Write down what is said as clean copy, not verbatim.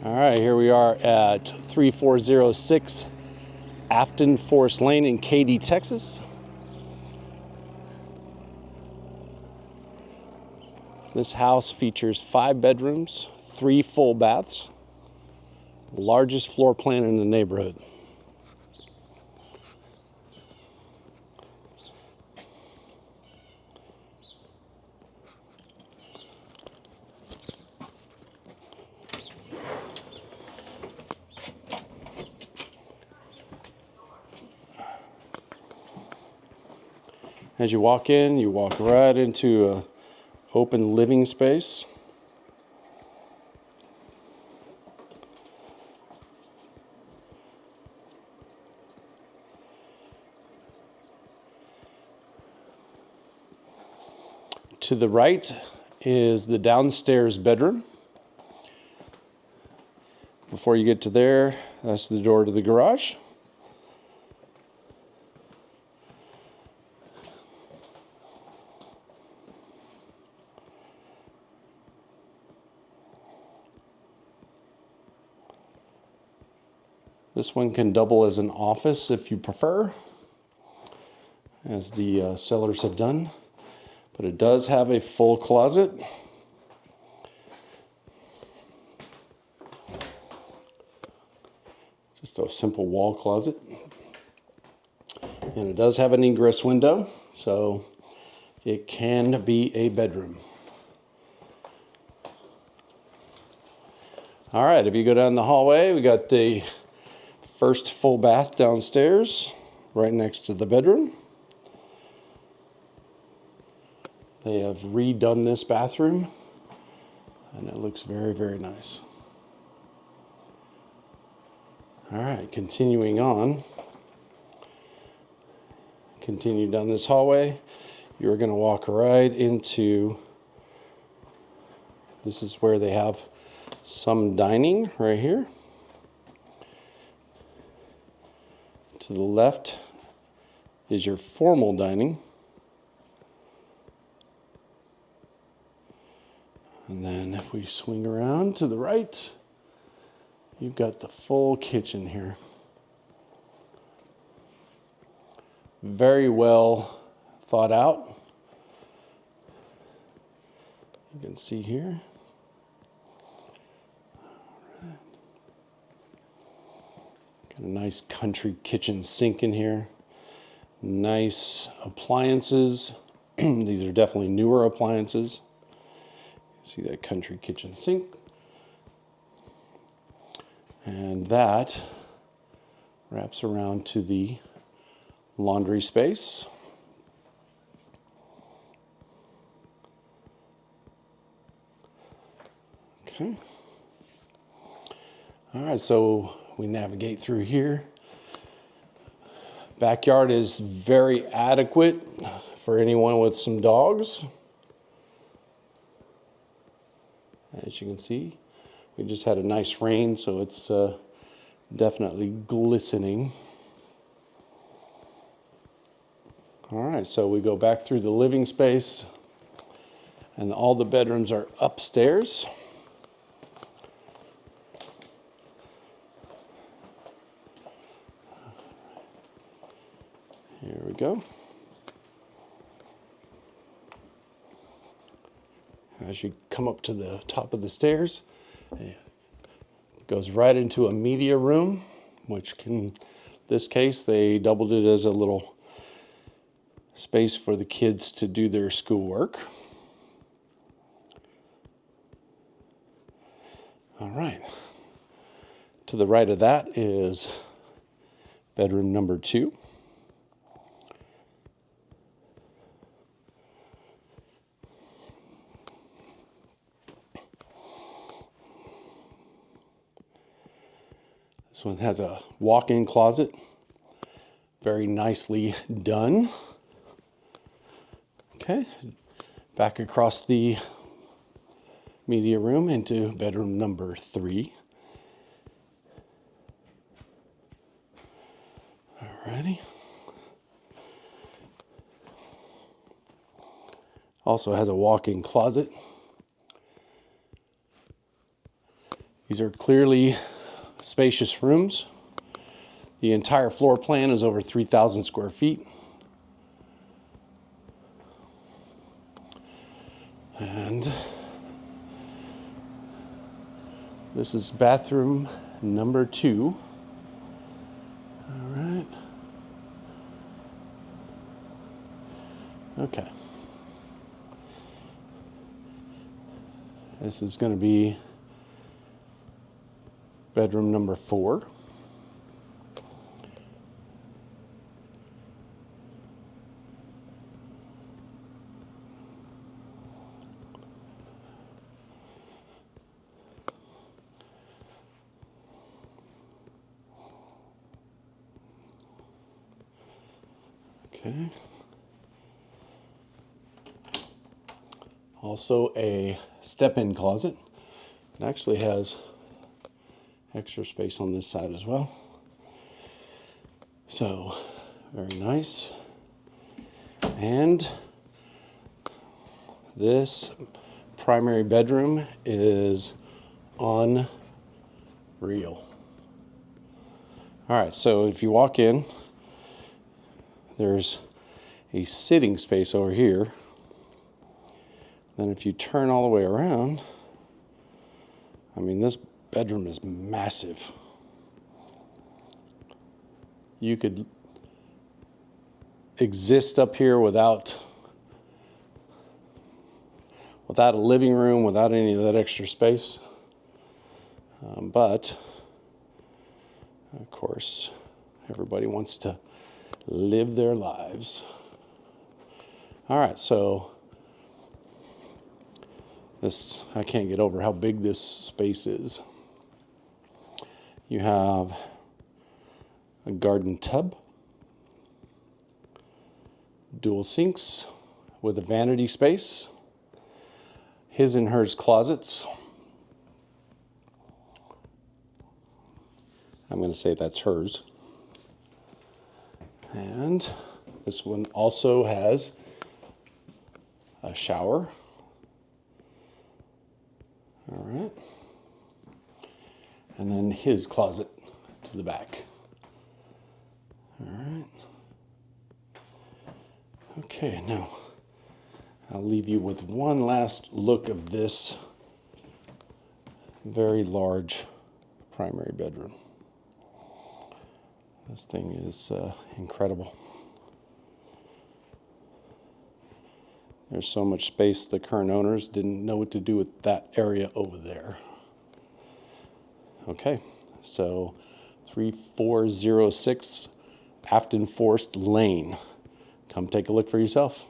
All right, here we are at 3406 Afton Forest Lane in Katy, Texas. This house features 5 bedrooms, 3 full baths, largest floor plan in the neighborhood. As you walk in, you walk right into an open living space. To the right is the downstairs bedroom. Before you get to there, that's the door to the garage. This one can double as an office if you prefer, as the sellers have done. But it does have a full closet. Just a simple wall closet. And it does have an egress window, so it can be a bedroom. All right, if you go down the hallway, we got the first full bath downstairs, right next to the bedroom. They have redone this bathroom, and it looks very, very nice. All right, continuing on. Continue down this hallway. You're going to walk right into, this is where they have some dining right here. To the left is your formal dining. And then if we swing around to the right, you've got the full kitchen here. Very well thought out. You can see here. Got a nice country kitchen sink in here. Nice appliances. These are definitely newer appliances. See that country kitchen sink. And that wraps around to the laundry space. Okay. All right, so we navigate through here. Backyard is very adequate for anyone with some dogs. As you can see, we just had a nice rain, so it's definitely glistening. All right, so we go back through the living space, and all the bedrooms are upstairs. Here we go. As you come up to the top of the stairs, it goes right into a media room, which in this case, they doubled it as a little space for the kids to do their schoolwork. All right. To the right of that is bedroom number 2. This one has a walk-in closet, very nicely done. Okay, back across the media room into bedroom number 3. Alrighty. Also has a walk-in closet. These are clearly spacious rooms. The entire floor plan is over 3,000 square feet. And this is bathroom number 2. All right. Okay. This is going to be bedroom number 4. Okay. Also a step-in closet. It actually has extra space on this side as well. So, very nice. And this primary bedroom is unreal. All right, so if you walk in, there's a sitting space over here. Then if you turn all the way around, I mean, this bedroom is massive. You could exist up here without a living room, without any of that extra space. But, of course, everybody wants to live their lives. All right, so this, I can't get over how big this space is. You have a garden tub, dual sinks with a vanity space, his and hers closets. I'm going to say that's hers. And this one also has a shower. All right. And then his closet to the back. All right. Okay, now I'll leave you with one last look of this very large primary bedroom. This thing is incredible. There's so much space, the current owners didn't know what to do with that area over there. Okay, so 3406 Afton Forest Lane. Come take a look for yourself.